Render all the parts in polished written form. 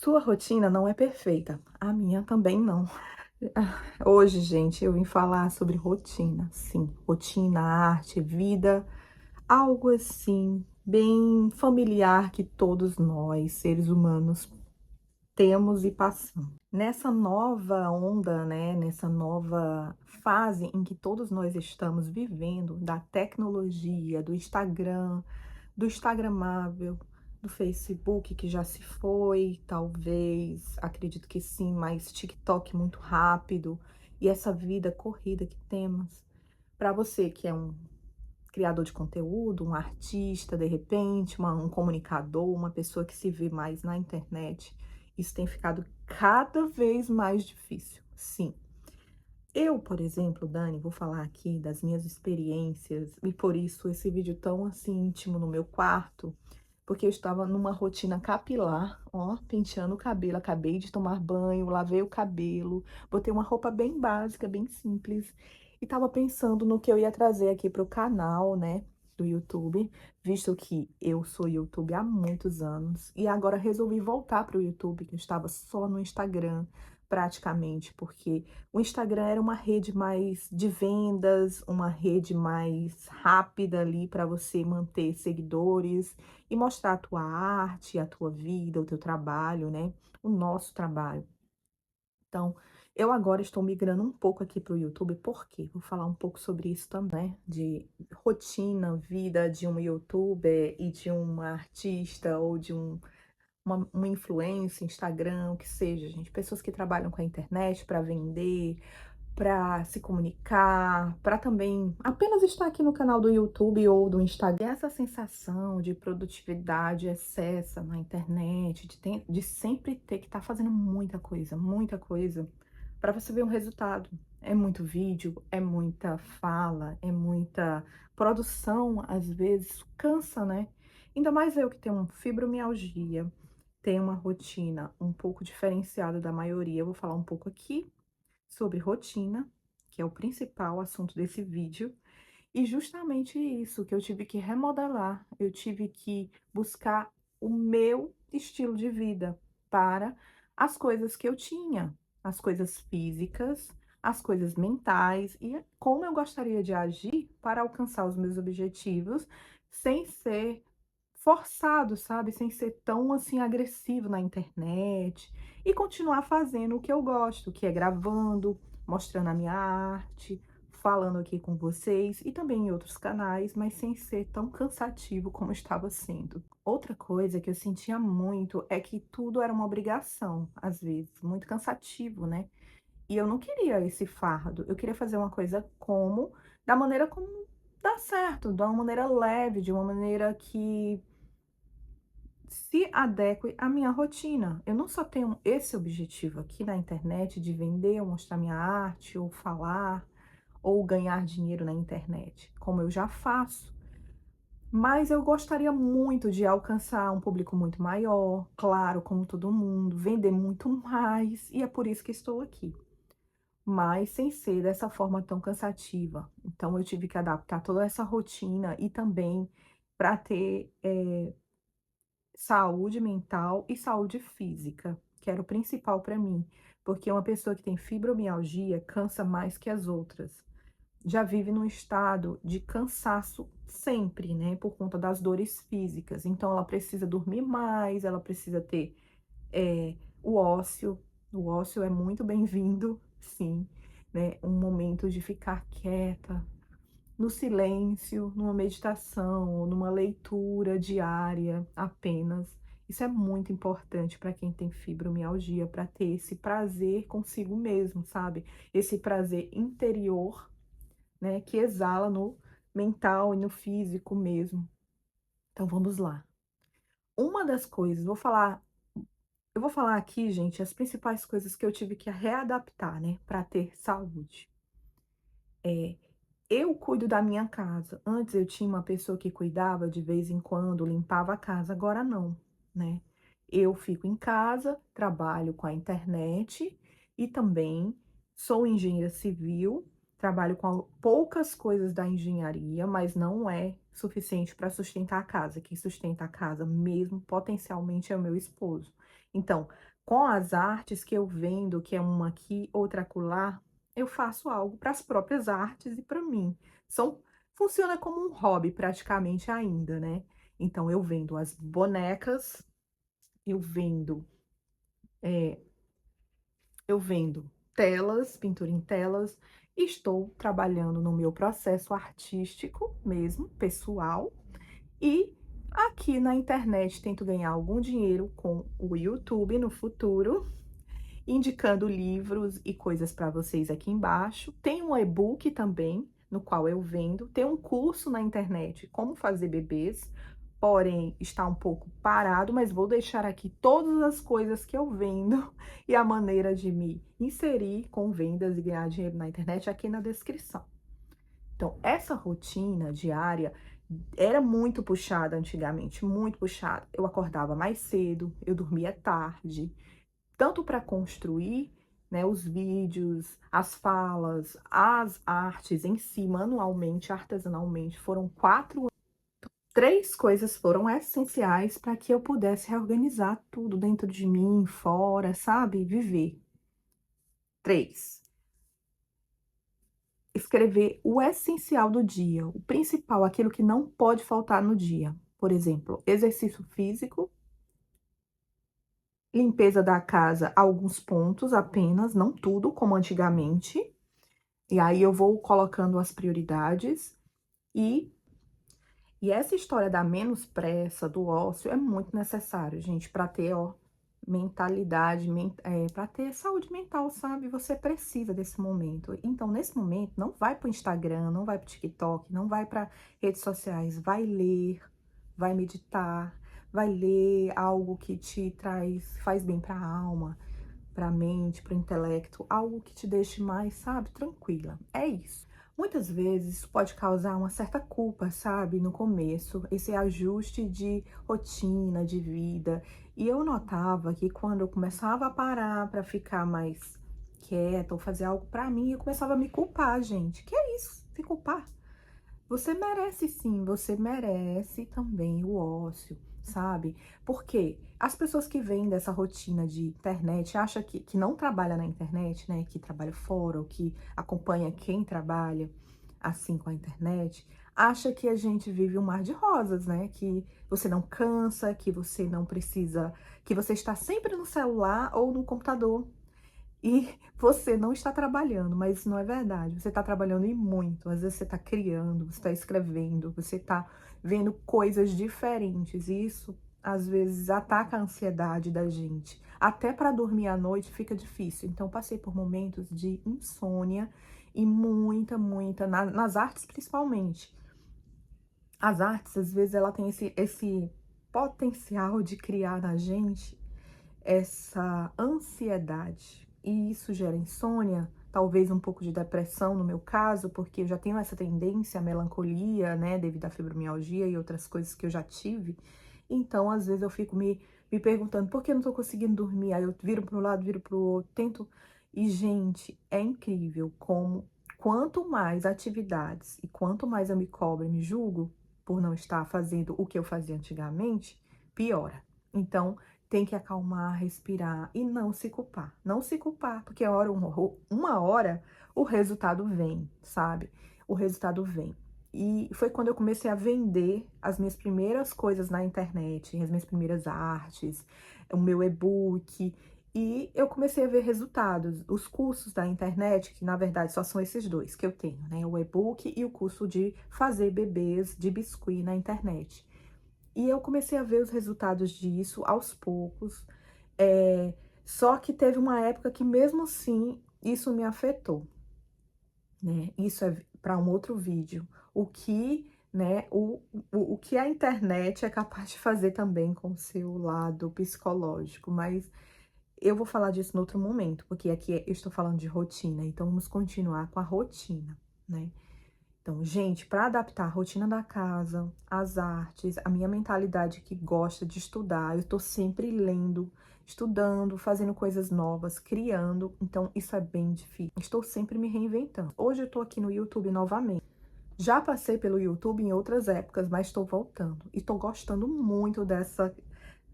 Tua rotina não é perfeita, a minha também não. Hoje, gente, eu vim falar sobre rotina. Sim, rotina, arte, vida, algo assim, bem familiar que todos nós, seres humanos, temos e passamos. Nessa nova onda, né, nessa nova fase em que todos nós estamos vivendo, da tecnologia, do instagramável, do Facebook que já se foi, talvez, acredito que sim, mas TikTok muito rápido, e essa vida corrida que temos. Para você que é um criador de conteúdo, um artista, de repente, um comunicador, uma pessoa que se vê mais na internet, isso tem ficado cada vez mais difícil. Sim. Eu, por exemplo, Dani, vou falar aqui das minhas experiências, e por isso esse vídeo tão assim íntimo no meu quarto, porque eu estava numa rotina capilar, ó, penteando o cabelo, acabei de tomar banho, lavei o cabelo, botei uma roupa bem básica, bem simples, e estava pensando no que eu ia trazer aqui para o canal, né, do YouTube, visto que eu sou YouTube há muitos anos, e agora resolvi voltar para o YouTube, que eu estava só no Instagram, praticamente, porque o Instagram era uma rede mais de vendas, uma rede mais rápida ali para você manter seguidores, e mostrar a tua arte, a tua vida, o teu trabalho, né, o nosso trabalho. Então, eu agora estou migrando um pouco aqui para o YouTube, por quê? Vou falar um pouco sobre isso também, né, de rotina, vida de um youtuber e de uma artista ou de uma influência, Instagram, o que seja, gente. Pessoas que trabalham com a internet para vender, para se comunicar, para também apenas estar aqui no canal do YouTube ou do Instagram. Essa sensação de produtividade excessa na internet, de sempre ter que estar fazendo muita coisa, para você ver um resultado. É muito vídeo, é muita fala, é muita produção, às vezes cansa, né? Ainda mais eu que tenho fibromialgia, tenho uma rotina um pouco diferenciada da maioria. Eu vou falar um pouco aqui sobre rotina, que é o principal assunto desse vídeo, e justamente isso que eu tive que remodelar, eu tive que buscar o meu estilo de vida para as coisas que eu tinha, as coisas físicas, as coisas mentais e como eu gostaria de agir para alcançar os meus objetivos sem ser forçado, sabe? Sem ser tão assim agressivo na internet e continuar fazendo o que eu gosto, que é gravando, mostrando a minha arte, falando aqui com vocês e também em outros canais, mas sem ser tão cansativo como estava sendo. Outra coisa que eu sentia muito é que tudo era uma obrigação, às vezes, muito cansativo, né? E eu não queria esse fardo, eu queria fazer uma coisa da maneira como dá certo, de uma maneira leve, de uma maneira que se adeque à minha rotina. Eu não só tenho esse objetivo aqui na internet de vender, ou mostrar minha arte, ou falar, ou ganhar dinheiro na internet, como eu já faço. Mas eu gostaria muito de alcançar um público muito maior, claro, como todo mundo, vender muito mais, e é por isso que estou aqui. Mas sem ser dessa forma tão cansativa. Então eu tive que adaptar toda essa rotina e também para ter saúde mental e saúde física, que era o principal para mim, porque uma pessoa que tem fibromialgia cansa mais que as outras. Já vive num estado de cansaço sempre, né, por conta das dores físicas. Então ela precisa dormir mais, ela precisa ter o ócio. O ócio é muito bem-vindo, sim, né, um momento de ficar quieta, no silêncio, numa meditação ou numa leitura diária apenas. Isso é muito importante para quem tem fibromialgia, para ter esse prazer consigo mesmo, sabe? Esse prazer interior, né, que exala no mental e no físico mesmo. Então vamos lá. Uma das coisas, eu vou falar aqui, gente, as principais coisas que eu tive que readaptar, né, para ter saúde. Eu cuido da minha casa. Antes eu tinha uma pessoa que cuidava de vez em quando, limpava a casa, agora não, né? Eu fico em casa, trabalho com a internet e também sou engenheira civil, trabalho com poucas coisas da engenharia, mas não é suficiente para sustentar a casa. Quem sustenta a casa mesmo, potencialmente, é o meu esposo. Então, Com as artes que eu vendo, que é uma aqui, outra acolá, eu faço algo para as próprias artes e para mim. São funciona como um hobby praticamente ainda, né. Então eu vendo as bonecas, eu vendo, eh, eu vendo telas, pintura em telas, estou trabalhando no meu processo artístico mesmo, pessoal, e aqui na internet tento ganhar algum dinheiro com o YouTube no futuro, indicando livros e coisas para vocês aqui embaixo. Tem um e-book também, no qual eu vendo. Tem um curso na internet, como fazer bebês, porém está um pouco parado, mas vou deixar aqui todas as coisas que eu vendo e a maneira de me inserir com vendas e ganhar dinheiro na internet aqui na descrição. Então, essa rotina diária era muito puxada antigamente, muito puxada. Eu acordava mais cedo, eu dormia tarde, tanto para construir, né, os vídeos, as falas, as artes em si, manualmente, artesanalmente, foram 4 anos. 3 coisas foram essenciais para que eu pudesse reorganizar tudo dentro de mim, fora, sabe, viver. 3: escrever o essencial do dia, o principal, aquilo que não pode faltar no dia. Por exemplo, exercício físico, limpeza da casa, alguns pontos apenas, não tudo como antigamente. E aí eu vou colocando as prioridades e essa história da menos pressa, do ócio, é muito necessário, gente, para ter, ó, mentalidade, para ter saúde mental, sabe? Você precisa desse momento. Então, nesse momento, não vai para o Instagram, não vai para o TikTok, não vai para redes sociais, vai ler, vai meditar, vai ler algo que te faz bem para a alma, para a mente, para o intelecto, algo que te deixe mais, sabe, tranquila. É isso. Muitas vezes isso pode causar uma certa culpa, sabe, no começo, esse ajuste de rotina, de vida. E eu notava que quando eu começava a parar para ficar mais quieta ou fazer algo para mim, eu começava a me culpar, gente. Que é isso? Se culpar? Você merece sim, você merece também o ócio, sabe? Porque as pessoas que vêm dessa rotina de internet, acham que não trabalha na internet, né? Que trabalha fora, ou que acompanha quem trabalha assim com a internet, acha que a gente vive um mar de rosas, né? Que você não cansa, que você não precisa, que você está sempre no celular ou no computador e você não está trabalhando, mas isso não é verdade. Você está trabalhando e muito. Às vezes você está criando, você está escrevendo, você está vendo coisas diferentes. E isso, às vezes, ataca a ansiedade da gente. Até para dormir à noite fica difícil. Então, passei por momentos de insônia e muita, nas artes principalmente. As artes, às vezes, ela tem esse potencial de criar na gente essa ansiedade, e isso gera insônia, talvez um pouco de depressão no meu caso, porque eu já tenho essa tendência à melancolia, né, devido à fibromialgia e outras coisas que eu já tive. Então, às vezes eu fico me perguntando por que eu não tô conseguindo dormir, aí eu viro para um lado, viro para o outro, tento. E, gente, é incrível como quanto mais atividades e quanto mais eu me cobro e me julgo por não estar fazendo o que eu fazia antigamente, piora. Então, tem que acalmar, respirar e não se culpar. Não se culpar, porque uma hora o resultado vem, sabe? O resultado vem. E foi quando eu comecei a vender as minhas primeiras coisas na internet, as minhas primeiras artes, o meu e-book, e eu comecei a ver resultados. Os cursos da internet, que na verdade só são esses dois que eu tenho, né? O e-book e o curso de fazer bebês de biscuit na internet. E eu comecei a ver os resultados disso aos poucos, só que teve uma época que mesmo assim isso me afetou, né? Isso é para um outro vídeo. O que, né, o que a internet é capaz de fazer também com o seu lado psicológico, mas eu vou falar disso em outro momento, porque aqui eu estou falando de rotina, então vamos continuar com a rotina, né? Então, gente, para adaptar a rotina da casa, as artes, a minha mentalidade que gosta de estudar, eu tô sempre lendo, estudando, fazendo coisas novas, criando, então isso é bem difícil. Estou sempre me reinventando. Hoje eu tô aqui no YouTube novamente. Já passei pelo YouTube em outras épocas, mas estou voltando e tô gostando muito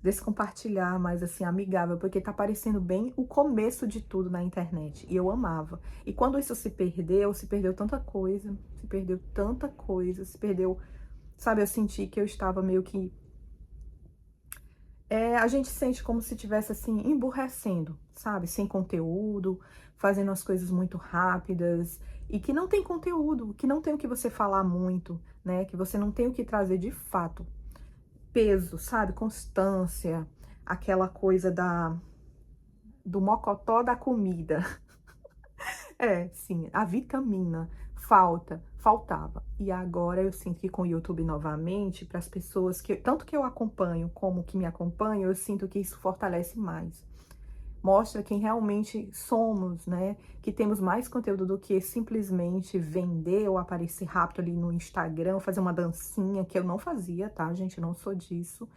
desse compartilhar mais, assim, amigável, porque tá parecendo bem o começo de tudo na internet, e eu amava. E quando isso se perdeu tanta coisa, se perdeu tanta coisa, se perdeu, sabe, eu senti que eu estava meio que a gente sente como se tivesse assim, emburrecendo, sabe? Sem conteúdo, fazendo as coisas muito rápidas e que não tem conteúdo, que não tem o que você falar muito, né? Que você não tem o que trazer de fato. Peso, sabe? Constância, aquela coisa do mocotó da comida. Sim, a vitamina faltava. E agora eu sinto que com o YouTube novamente, para as pessoas que, tanto que eu acompanho como que me acompanham, eu sinto que isso fortalece mais. Mostra quem realmente somos, né? Que temos mais conteúdo do que simplesmente vender ou aparecer rápido ali no Instagram, fazer uma dancinha, que eu não fazia, tá, gente? Eu não sou disso.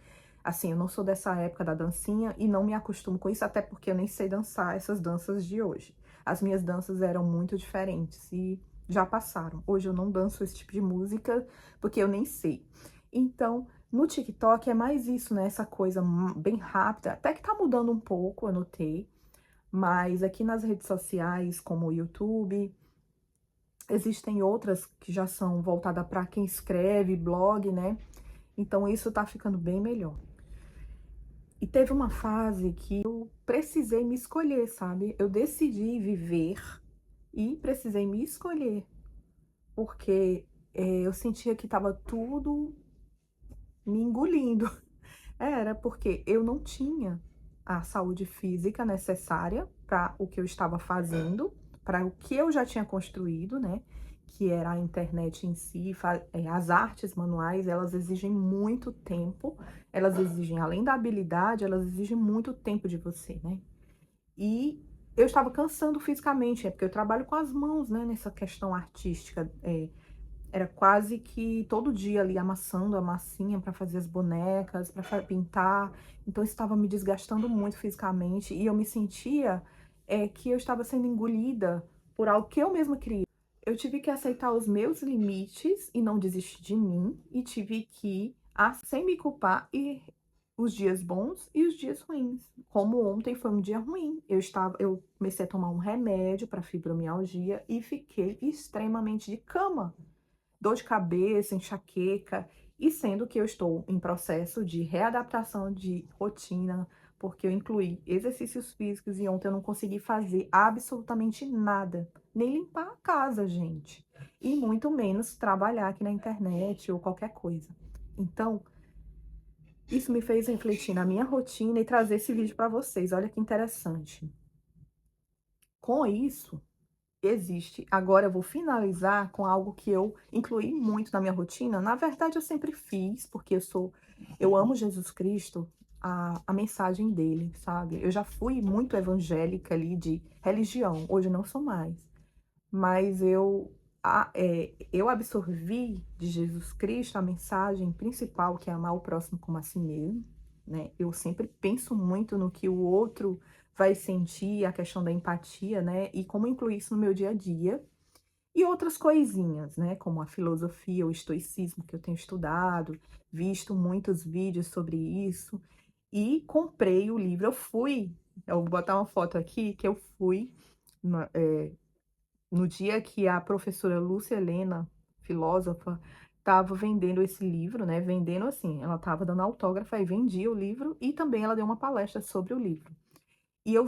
Assim, eu não sou dessa época da dancinha e não me acostumo com isso, até porque eu nem sei dançar essas danças de hoje. As minhas danças eram muito diferentes e já passaram. Hoje eu não danço esse tipo de música porque eu nem sei. Então, no TikTok é mais isso, né? Essa coisa bem rápida, até que tá mudando um pouco, eu notei. Mas aqui nas redes sociais, como o YouTube, existem outras que já são voltadas para quem escreve, blog, né? Então isso tá ficando bem melhor. E teve uma fase que eu precisei me escolher, sabe? Eu decidi viver e precisei me escolher, porque eu sentia que tava tudo me engolindo. Era porque eu não tinha a saúde física necessária para o que eu estava fazendo, para o que eu já tinha construído, né? Que era a internet em si, as artes manuais, elas exigem muito tempo, elas exigem, além da habilidade, elas exigem muito tempo de você, né? E eu estava cansando fisicamente, porque eu trabalho com as mãos, né? Nessa questão artística, era quase que todo dia ali amassando a massinha para fazer as bonecas, para pintar. Então isso estava me desgastando muito fisicamente e eu me sentia que eu estava sendo engolida por algo que eu mesma criei. Eu tive que aceitar os meus limites e não desistir de mim e tive que, sem me culpar, e os dias bons e os dias ruins. Como ontem foi um dia ruim, eu comecei a tomar um remédio para fibromialgia e fiquei extremamente de cama, dor de cabeça, enxaqueca, e sendo que eu estou em processo de readaptação de rotina, porque eu incluí exercícios físicos e ontem eu não consegui fazer absolutamente nada, nem limpar a casa, gente, e muito menos trabalhar aqui na internet ou qualquer coisa. Então, isso me fez refletir na minha rotina e trazer esse vídeo para vocês. Olha que interessante. Com isso, existe. Agora eu vou finalizar com algo que eu incluí muito na minha rotina. Na verdade, eu sempre fiz, porque eu amo Jesus Cristo, a mensagem dele, sabe? Eu já fui muito evangélica ali de religião, hoje não sou mais. Mas eu absorvi de Jesus Cristo a mensagem principal, que é amar o próximo como a si mesmo, né? Eu sempre penso muito no que o outro vai sentir, a questão da empatia, né? E como incluir isso no meu dia a dia. E outras coisinhas, né? Como a filosofia, o estoicismo, que eu tenho estudado, visto muitos vídeos sobre isso. E comprei o livro. Eu vou botar uma foto aqui, que eu fui no dia que a professora Lúcia Helena, filósofa, estava vendendo esse livro, né? Vendendo assim, ela estava dando autógrafo e vendia o livro e também ela deu uma palestra sobre o livro. E eu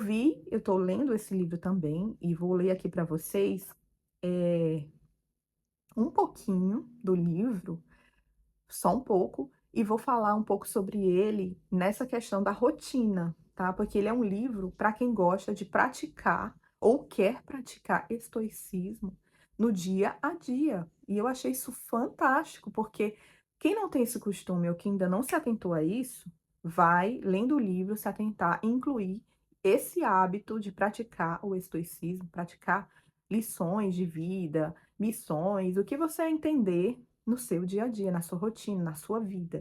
estou lendo esse livro também e vou ler aqui para vocês um pouquinho do livro, só um pouco, e vou falar um pouco sobre ele nessa questão da rotina, tá? Porque ele é um livro para quem gosta de praticar ou quer praticar estoicismo no dia a dia. E eu achei isso fantástico, porque quem não tem esse costume ou quem ainda não se atentou a isso, vai, lendo o livro, se atentar e incluir esse hábito de praticar o estoicismo, praticar lições de vida, missões, o que você entender no seu dia a dia, na sua rotina, na sua vida.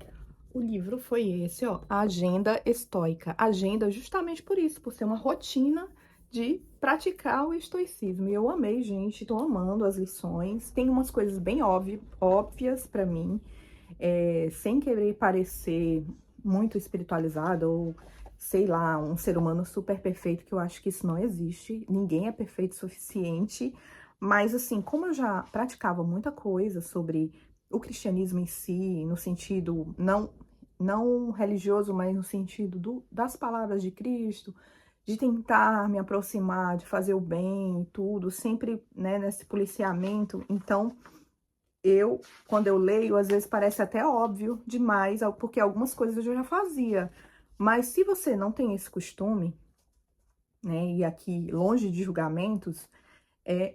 O livro foi esse, ó, a Agenda Estoica. Agenda justamente por isso, por ser uma rotina de praticar o estoicismo. E eu amei, gente, tô amando as lições. Tem umas coisas bem óbvias para mim, sem querer parecer muito espiritualizada ou, sei lá, um ser humano super perfeito, que eu acho que isso não existe. Ninguém é perfeito o suficiente. Mas, assim, como eu já praticava muita coisa sobre o cristianismo em si, no sentido não religioso, mas no sentido das palavras de Cristo, de tentar me aproximar, de fazer o bem e tudo, sempre, né, nesse policiamento. Então, quando eu leio, às vezes parece até óbvio demais, porque algumas coisas eu já fazia. Mas se você não tem esse costume, né, e aqui longe de julgamentos,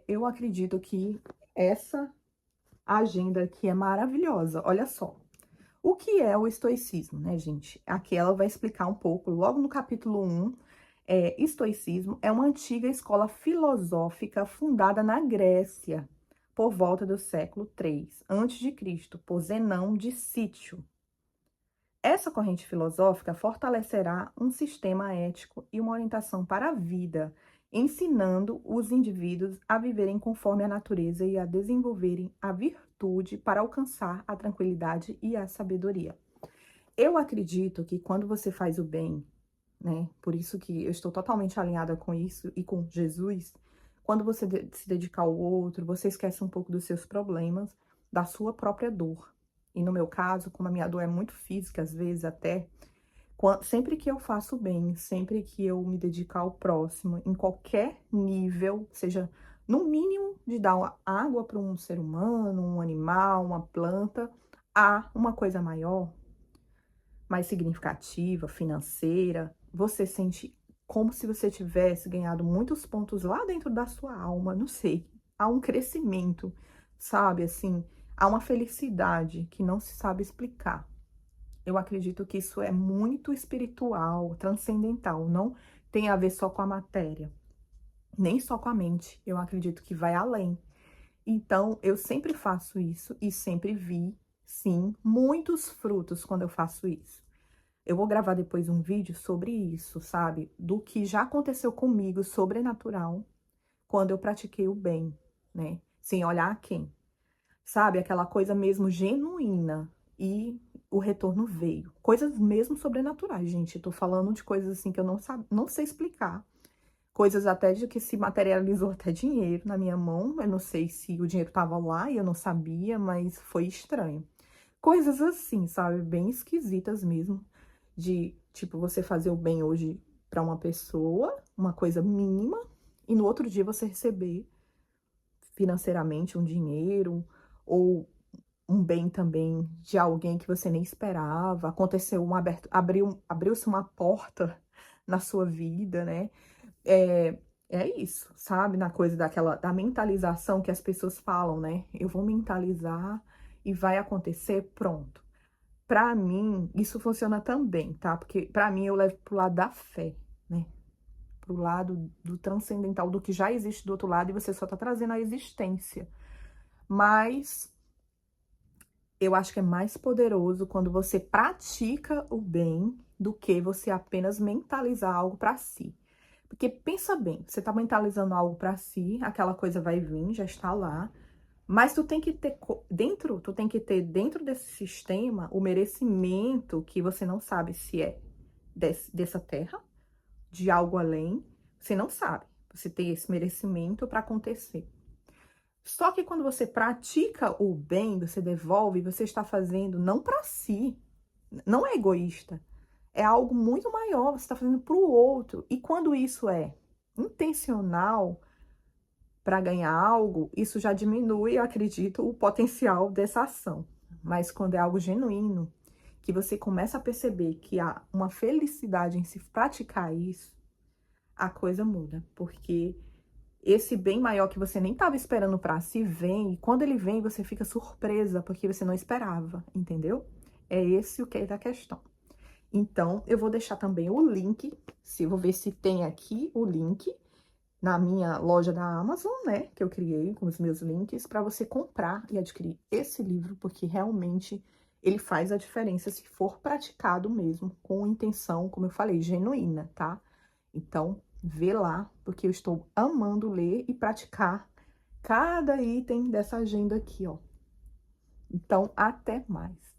eu acredito que essa agenda aqui é maravilhosa. Olha só. O que é o estoicismo, né, gente? Aqui ela vai explicar um pouco, logo no capítulo 1, estoicismo é uma antiga escola filosófica fundada na Grécia, por volta do século 3 a.C., por Zenão de Sítio. Essa corrente filosófica fortalecerá um sistema ético e uma orientação para a vida, ensinando os indivíduos a viverem conforme a natureza e a desenvolverem a virtude para alcançar a tranquilidade e a sabedoria. Eu acredito que quando você faz o bem, né? Por isso que eu estou totalmente alinhada com isso e com Jesus. Quando você se dedica ao outro, você esquece um pouco dos seus problemas, da sua própria dor. E no meu caso, como a minha dor é muito física, às vezes até, sempre que eu faço bem, sempre que eu me dedico ao próximo, em qualquer nível, seja no mínimo de dar água para um ser humano, um animal, uma planta, há uma coisa maior, mais significativa, financeira, você sente como se você tivesse ganhado muitos pontos lá dentro da sua alma, não sei. Há um crescimento, sabe, assim, há uma felicidade que não se sabe explicar. Eu acredito que isso é muito espiritual, transcendental, não tem a ver só com a matéria, nem só com a mente. Eu acredito que vai além. Então, eu sempre faço isso e sempre vi, sim, muitos frutos quando eu faço isso. Eu vou gravar depois um vídeo sobre isso, sabe? Do que já aconteceu comigo, sobrenatural, quando eu pratiquei o bem, né? Sem olhar a quem. Sabe? Aquela coisa mesmo genuína. E o retorno veio. Coisas mesmo sobrenaturais, gente. Eu tô falando de coisas assim que eu não sei explicar. Coisas até de que se materializou até dinheiro na minha mão. Eu não sei se o dinheiro tava lá e eu não sabia, mas foi estranho. Coisas assim, sabe? Bem esquisitas mesmo de, tipo, você fazer o bem hoje para uma pessoa, uma coisa mínima, e no outro dia você receber financeiramente um dinheiro ou um bem também de alguém que você nem esperava. Aconteceu abriu-se uma porta na sua vida, né? É, é isso, sabe? Na coisa da mentalização que as pessoas falam, né? Eu vou mentalizar e vai acontecer, pronto. Pra mim, isso funciona também, tá? Porque pra mim eu levo pro lado da fé, né? Pro lado do transcendental, do que já existe do outro lado e você só tá trazendo a existência. Mas eu acho que é mais poderoso quando você pratica o bem do que você apenas mentalizar algo pra si. Porque pensa bem, você tá mentalizando algo pra si, aquela coisa vai vir, já está lá. Mas tu tem que ter dentro desse sistema o merecimento que você não sabe se é dessa terra, de algo além, você não sabe. Você tem esse merecimento para acontecer. Só que quando você pratica o bem, você devolve, você está fazendo não para si, não é egoísta, é algo muito maior, você está fazendo para o outro. E quando isso é intencional, para ganhar algo, isso já diminui, eu acredito, o potencial dessa ação. Mas quando é algo genuíno, que você começa a perceber que há uma felicidade em se praticar isso, a coisa muda. Porque esse bem maior que você nem estava esperando para si vem, e quando ele vem, você fica surpresa, porque você não esperava, entendeu? É esse o que é da questão. Então, eu vou deixar também o link, vou ver se tem aqui o link, na minha loja da Amazon, né, que eu criei com os meus links, para você comprar e adquirir esse livro, porque realmente ele faz a diferença se for praticado mesmo, com intenção, como eu falei, genuína, tá? Então, vê lá, porque eu estou amando ler e praticar cada item dessa agenda aqui, ó. Então, até mais.